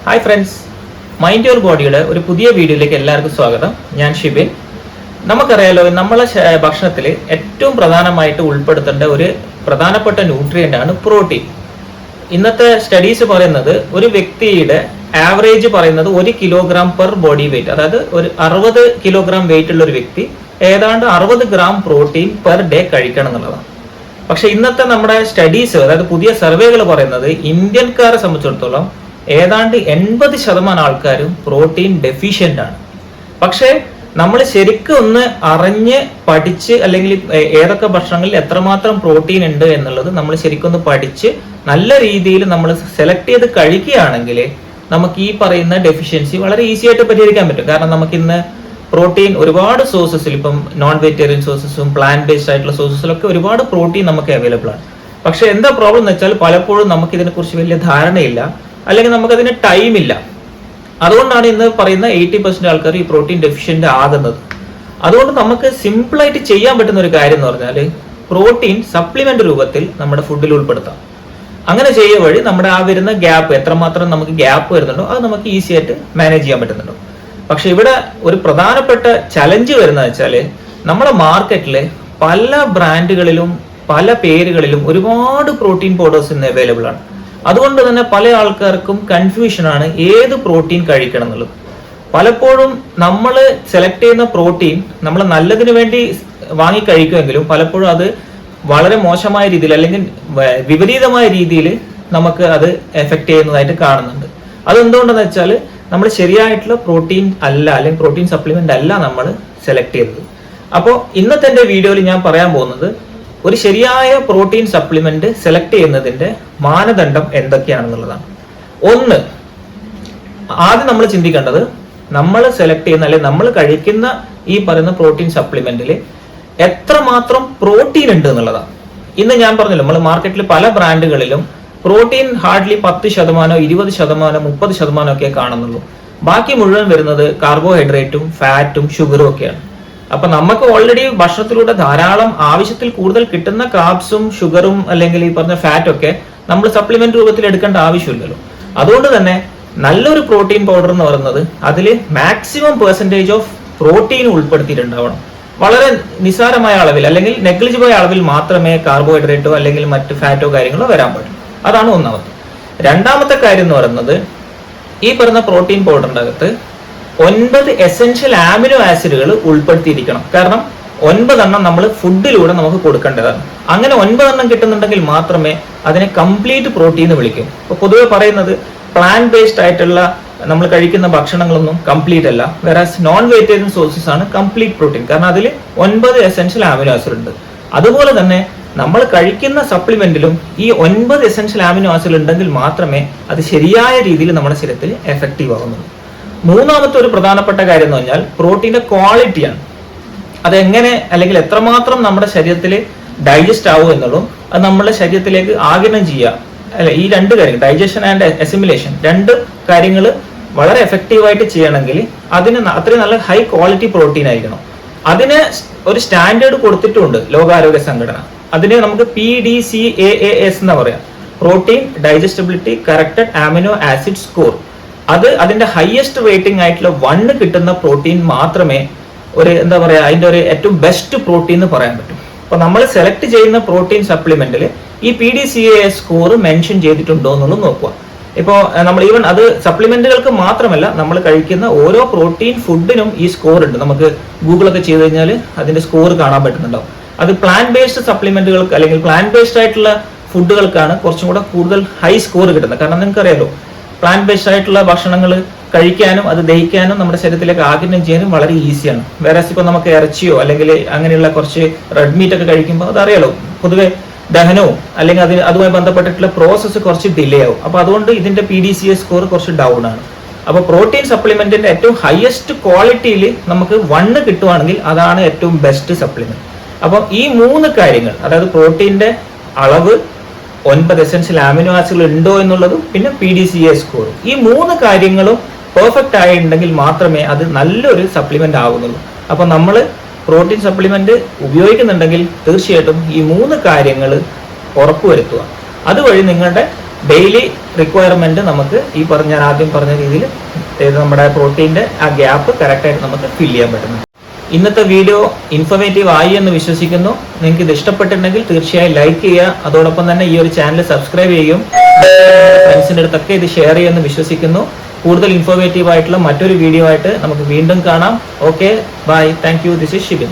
Hi friends, mind your ബോഡിയുടെ ഒരു പുതിയ വീഡിയോയിലേക്ക് എല്ലാവർക്കും സ്വാഗതം. ഞാൻ ഷിബിൻ. നമുക്കറിയാലോ, നമ്മളെ ഭക്ഷണത്തിൽ ഏറ്റവും പ്രധാനമായിട്ട് ഉൾപ്പെടുത്തേണ്ട ഒരു പ്രധാനപ്പെട്ട ന്യൂട്രിയൻ്റ് ആണ് പ്രോട്ടീൻ. ഇന്നത്തെ സ്റ്റഡീസ് പറയുന്നത് ഒരു വ്യക്തിയുടെ ആവറേജ് പറയുന്നത് 1 കിലോഗ്രാം പെർ ബോഡി വെയിറ്റ്, അതായത് ഒരു 60 കിലോഗ്രാം വെയിറ്റ് ഉള്ള ഒരു വ്യക്തി ഏതാണ്ട് 60 ഗ്രാം പ്രോട്ടീൻ പെർ ഡേ കഴിക്കണം എന്നുള്ളതാണ്. പക്ഷെ ഇന്നത്തെ നമ്മുടെ സ്റ്റഡീസ്, അതായത് പുതിയ സർവേകൾ പറയുന്നത് ഇന്ത്യൻകാരെ സംബന്ധിച്ചിടത്തോളം ഏതാണ്ട് 80% ആൾക്കാരും പ്രോട്ടീൻ ഡെഫിഷ്യൻ്റ് ആണ്. പക്ഷേ നമ്മൾ ശരിക്കും ഒന്ന് അറിഞ്ഞ് പഠിച്ച്, അല്ലെങ്കിൽ ഏതൊക്കെ ഭക്ഷണങ്ങളിൽ എത്രമാത്രം പ്രോട്ടീൻ ഉണ്ട് എന്നുള്ളത് നമ്മൾ ശരിക്കും ഒന്ന് പഠിച്ച് നല്ല രീതിയിൽ നമ്മൾ സെലക്ട് ചെയ്ത് കഴിക്കുകയാണെങ്കിൽ നമുക്ക് ഈ പറയുന്ന ഡെഫിഷ്യൻസി വളരെ ഈസി ആയിട്ട് പരിഹരിക്കാൻ പറ്റും. കാരണം നമുക്ക് ഇന്ന് പ്രോട്ടീൻ ഒരുപാട് സോഴ്സസിൽ, ഇപ്പം നോൺ വെജിറ്റേറിയൻ സോഴ്സസും പ്ലാന്റ് ബേസ്ഡ് ആയിട്ടുള്ള സോഴ്സസിലൊക്കെ ഒരുപാട് പ്രോട്ടീൻ നമുക്ക് അവൈലബിൾ ആണ്. പക്ഷെ എന്താ പ്രോബ്ലം എന്ന് വെച്ചാൽ പലപ്പോഴും നമുക്ക് ഇതിനെക്കുറിച്ച് വലിയ ധാരണയില്ല, അല്ലെങ്കിൽ നമുക്കതിന് ടൈമില്ല. അതുകൊണ്ടാണ് ഇന്ന് പറയുന്ന 80% ആൾക്കാർ ഈ പ്രോട്ടീൻ ഡെഫിഷ്യൻ്റ് ആകുന്നത്. അതുകൊണ്ട് നമുക്ക് സിമ്പിളായിട്ട് ചെയ്യാൻ പറ്റുന്ന ഒരു കാര്യം എന്ന് പറഞ്ഞാൽ പ്രോട്ടീൻ സപ്ലിമെന്റ് രൂപത്തിൽ നമ്മുടെ ഫുഡിൽ ഉൾപ്പെടുത്താം. അങ്ങനെ ചെയ്യുക വഴി നമ്മുടെ ആ വരുന്ന ഗ്യാപ്പ്, എത്രമാത്രം നമുക്ക് ഗ്യാപ്പ് വരുന്നുണ്ടോ അത് നമുക്ക് ഈസി ആയിട്ട് മാനേജ് ചെയ്യാൻ പറ്റുന്നുണ്ടോ. പക്ഷെ ഇവിടെ ഒരു പ്രധാനപ്പെട്ട ചലഞ്ച് വരുന്നത് വെച്ചാൽ നമ്മുടെ മാർക്കറ്റിൽ പല ബ്രാൻഡുകളിലും പല പേരുകളിലും ഒരുപാട് പ്രോട്ടീൻ പൗഡേഴ്സ് ഇന്ന് അവൈലബിൾ ആണ്. അതുകൊണ്ട് തന്നെ പല ആൾക്കാർക്കും കൺഫ്യൂഷനാണ് ഏത് പ്രോട്ടീൻ കഴിക്കണം എന്നുള്ളത്. പലപ്പോഴും നമ്മൾ സെലക്ട് ചെയ്യുന്ന പ്രോട്ടീൻ നമ്മൾ നല്ലതിന് വേണ്ടി വാങ്ങി കഴിക്കുമെങ്കിലും പലപ്പോഴും അത് വളരെ മോശമായ രീതിയിൽ, അല്ലെങ്കിൽ വിപരീതമായ രീതിയിൽ നമുക്ക് അത് എഫക്ട് ചെയ്യുന്നതായിട്ട് കാണുന്നുണ്ട്. അതെന്തുകൊണ്ടെന്ന് വെച്ചാൽ നമ്മൾ ശരിയായിട്ടുള്ള പ്രോട്ടീൻ അല്ല, അല്ലെങ്കിൽ പ്രോട്ടീൻ സപ്ലിമെന്റ് അല്ല നമ്മൾ സെലക്ട് ചെയ്തത്. അപ്പോൾ ഇന്നത്തെ എൻ്റെ വീഡിയോയിൽ ഞാൻ പറയാൻ പോകുന്നത് ഒരു ശരിയായ പ്രോട്ടീൻ സപ്ലിമെന്റ് സെലക്ട് ചെയ്യുന്നതിന്റെ മാനദണ്ഡം എന്തൊക്കെയാണെന്നുള്ളതാണ്. ഒന്ന്, ആദ്യം നമ്മൾ ചിന്തിക്കേണ്ടത് നമ്മൾ സെലക്ട് ചെയ്യുന്ന, അല്ലെങ്കിൽ നമ്മൾ കഴിക്കുന്ന ഈ പറയുന്ന പ്രോട്ടീൻ സപ്ലിമെന്റിൽ എത്രമാത്രം പ്രോട്ടീൻ ഉണ്ട് എന്നുള്ളതാണ്. ഇന്ന് ഞാൻ പറഞ്ഞല്ലോ, നമ്മൾ മാർക്കറ്റിൽ പല ബ്രാൻഡുകളിലും പ്രോട്ടീൻ ഹാർഡ്ലി 10%, 20%, 30% ഒക്കെ കാണുന്നുള്ളൂ. ബാക്കി മുഴുവൻ വരുന്നത് കാർബോഹൈഡ്രേറ്റും ഫാറ്റും ഷുഗറും ഒക്കെയാണ്. അപ്പൊ നമുക്ക് ഓൾറെഡി ഭക്ഷണത്തിലൂടെ ധാരാളം ആവശ്യത്തിൽ കൂടുതൽ കിട്ടുന്ന കാർബ്സും ഷുഗറും അല്ലെങ്കിൽ ഈ പറഞ്ഞ ഫാറ്റ് ഒക്കെ നമ്മൾ സപ്ലിമെന്റ് രൂപത്തിൽ എടുക്കേണ്ട ആവശ്യമില്ലല്ലോ. അതുകൊണ്ട് തന്നെ നല്ലൊരു പ്രോട്ടീൻ പൗഡർ എന്ന് പറയുന്നത് അതിൽ മാക്സിമം പെർസെൻറ്റേജ് ഓഫ് പ്രോട്ടീൻ ഉൾപ്പെടുത്തിയിട്ടുണ്ടാവണം. വളരെ നിസ്സാരമായ അളവിൽ, അല്ലെങ്കിൽ നെഗ്ലിജിബിൾ അളവിൽ മാത്രമേ കാർബോഹൈഡ്രേറ്റോ അല്ലെങ്കിൽ മറ്റ് ഫാറ്റോ കാര്യങ്ങളോ വരാൻ പറ്റും. അതാണ് ഒന്നാമത്. രണ്ടാമത്തെ കാര്യം എന്ന് പറയുന്നത് ഈ പറയുന്ന പ്രോട്ടീൻ പൗഡറിന്റെ അകത്ത് 9 എസെൻഷ്യൽ ആമിനോ ആസിഡുകൾ ഉൾപ്പെടുത്തിയിരിക്കണം. കാരണം 9 നമ്മൾ ഫുഡിലൂടെ നമുക്ക് കൊടുക്കേണ്ടതാണ്. അങ്ങനെ 9 കിട്ടുന്നുണ്ടെങ്കിൽ മാത്രമേ അതിനെ കംപ്ലീറ്റ് പ്രോട്ടീൻ എന്ന് വിളിക്കൂ. ഇപ്പൊ പൊതുവെ പറയുന്നത് പ്ലാന്റ് ബേസ്ഡ് ആയിട്ടുള്ള നമ്മൾ കഴിക്കുന്ന ഭക്ഷണങ്ങളൊന്നും കംപ്ലീറ്റ് അല്ല, വേറാസ് നോൺ വെജിറ്റേറിയൻ സോഴ്സസ് ആണ് കംപ്ലീറ്റ് പ്രോട്ടീൻ. കാരണം അതിൽ 9 എസെൻഷ്യൽ ആമിനോ ആസിഡ് ഉണ്ട്. അതുപോലെ തന്നെ നമ്മൾ കഴിക്കുന്ന സപ്ലിമെന്റിലും ഈ 9 എസെൻഷ്യൽ ആമിനോ ആസിഡ് ഉണ്ടെങ്കിൽ മാത്രമേ അത് ശരിയായ രീതിയിൽ നമ്മുടെ ശരീരത്തിൽ എഫക്റ്റീവ് ആകുന്നുള്ളൂ. മൂന്നാമത്തെ ഒരു പ്രധാനപ്പെട്ട കാര്യം എന്ന് പറഞ്ഞാൽ പ്രോട്ടീന്റെ ക്വാളിറ്റിയാണ്. അതെങ്ങനെ, അല്ലെങ്കിൽ എത്രമാത്രം നമ്മുടെ ശരീരത്തിൽ ഡൈജസ്റ്റ് ആവും എന്നുള്ളതും അത് നമ്മുടെ ശരീരത്തിലേക്ക് ആഗിരണം ചെയ്യുക, അല്ലെ, ഈ രണ്ട് കാര്യങ്ങൾ, ഡൈജഷൻ ആൻഡ് അസിമിലേഷൻ, രണ്ട് കാര്യങ്ങൾ വളരെ എഫക്റ്റീവായിട്ട് ചെയ്യണമെങ്കിൽ അതിന് അത്രയും നല്ല ഹൈ ക്വാളിറ്റി പ്രോട്ടീൻ ആയിരിക്കണം. അതിന് ഒരു സ്റ്റാൻഡേർഡ് കൊടുത്തിട്ടുണ്ട് ലോകാരോഗ്യ സംഘടന. അതിനെ നമുക്ക് PDCAAS എന്ന് പറയാം, protein digestibility corrected amino acid score. അത് അതിന്റെ ഹയസ്റ്റ് റേറ്റിംഗ് ആയിട്ടുള്ള 1 കിട്ടുന്ന പ്രോട്ടീൻ മാത്രമേ ഒരു എന്താ പറയാ അതിന്റെ ഒരു ഏറ്റവും ബെസ്റ്റ് പ്രോട്ടീൻ എന്ന് പറയാൻ പറ്റും. അപ്പൊ നമ്മൾ സെലക്ട് ചെയ്യുന്ന പ്രോട്ടീൻ സപ്ലിമെന്റിൽ ഈ PDCAAS സ്കോർ മെൻഷൻ ചെയ്തിട്ടുണ്ടോ എന്നുള്ളത് നോക്കുക. ഇപ്പോൾ നമ്മൾ ഈവൻ അത് സപ്ലിമെന്റുകൾക്ക് മാത്രമല്ല, നമ്മൾ കഴിക്കുന്ന ഓരോ പ്രോട്ടീൻ ഫുഡിനും ഈ സ്കോർ ഉണ്ട്. നമുക്ക് ഗൂഗിളൊക്കെ ചെയ്ത് കഴിഞ്ഞാൽ അതിന്റെ സ്കോർ കാണാൻ പറ്റുന്നുണ്ടാവും. അത് പ്ലാന്റ് ബേസ്ഡ് സപ്ലിമെന്റുകൾക്ക് അല്ലെങ്കിൽ പ്ലാന്റ് ബേസ്ഡ് ആയിട്ടുള്ള ഫുഡുകൾക്കാണ് കുറച്ചും കൂടെ കൂടുതൽ ഹൈ സ്കോർ കിട്ടുന്നത്. കാരണം നിങ്ങൾക്കറിയാലോ, പ്ലാന്റ് ബേസ്ഡ് ആയിട്ടുള്ള ഭക്ഷണങ്ങൾ കഴിക്കാനും അത് ദഹിക്കാനും നമ്മുടെ ശരീരത്തിലേക്ക് ആഗിരണം ചെയ്യാനും വളരെ ഈസിയാണ്. വേറെ ഇപ്പോൾ നമുക്ക് ഇറച്ചിയോ അല്ലെങ്കിൽ അങ്ങനെയുള്ള കുറച്ച് റെഡ് മീറ്റ് ഒക്കെ കഴിക്കുമ്പോൾ അതറിയാലോ, പൊതുവെ ദഹനവും അല്ലെങ്കിൽ അതുമായി ബന്ധപ്പെട്ടിട്ടുള്ള പ്രോസസ്സ് കുറച്ച് ഡിലേ ആവും. അപ്പൊ അതുകൊണ്ട് ഇതിന്റെ PDCA സ്കോർ കുറച്ച് ഡൗൺ ആണ്. അപ്പൊ പ്രോട്ടീൻ സപ്ലിമെന്റിന്റെ ഏറ്റവും ഹയസ്റ്റ് ക്വാളിറ്റിയിൽ നമുക്ക് 1 കിട്ടുവാണെങ്കിൽ അതാണ് ഏറ്റവും ബെസ്റ്റ് സപ്ലിമെന്റ്. അപ്പൊ ഈ 3 കാര്യങ്ങൾ, അതായത് പ്രോട്ടീന്റെ അളവ്, 9 എസെൻഷ്യൽ ആമിനോ ആസിഡുകൾ ഉണ്ടോ എന്നുള്ളതും പിന്നെ PDCA സ്കോർ, ഈ 3 കാര്യങ്ങളും പെർഫെക്റ്റ് ആയിട്ടുണ്ടെങ്കിൽ മാത്രമേ അത് നല്ലൊരു സപ്ലിമെന്റ് ആകുന്നുള്ളൂ. അപ്പൊ നമ്മൾ പ്രോട്ടീൻ സപ്ലിമെന്റ് ഉപയോഗിക്കുന്നുണ്ടെങ്കിൽ തീർച്ചയായിട്ടും ഈ 3 കാര്യങ്ങൾ ഉറപ്പുവരുത്തുക. അതുവഴി നിങ്ങളുടെ ഡെയിലി റിക്വയർമെന്റ് നമുക്ക് ഞാൻ ആദ്യം പറഞ്ഞ രീതിയിൽ നമ്മുടെ പ്രോട്ടീന്റെ ആ ഗ്യാപ്പ് കറക്റ്റായിട്ട് നമുക്ക് ഫില്ല് ചെയ്യാൻ പറ്റുന്നു. ഇന്നത്തെ വീഡിയോ ഇൻഫോർമേറ്റീവ് ആയി എന്ന് വിശ്വസിക്കുന്നു. നിങ്ങൾക്ക് ഇത് ഇഷ്ടപ്പെട്ടിട്ടുണ്ടെങ്കിൽ തീർച്ചയായും ലൈക്ക് ചെയ്യുക. അതോടൊപ്പം തന്നെ ഈ ഒരു ചാനൽ സബ്സ്ക്രൈബ് ചെയ്യും. ഫ്രണ്ട്സിന്റെ അടുത്തൊക്കെ ഇത് ഷെയർ ചെയ്യുമെന്ന് വിശ്വസിക്കുന്നു. കൂടുതൽ ഇൻഫോർമേറ്റീവ് ആയിട്ടുള്ള മറ്റൊരു വീഡിയോ ആയിട്ട് നമുക്ക് വീണ്ടും കാണാം. Okay, bye, thank you. This is Shibin.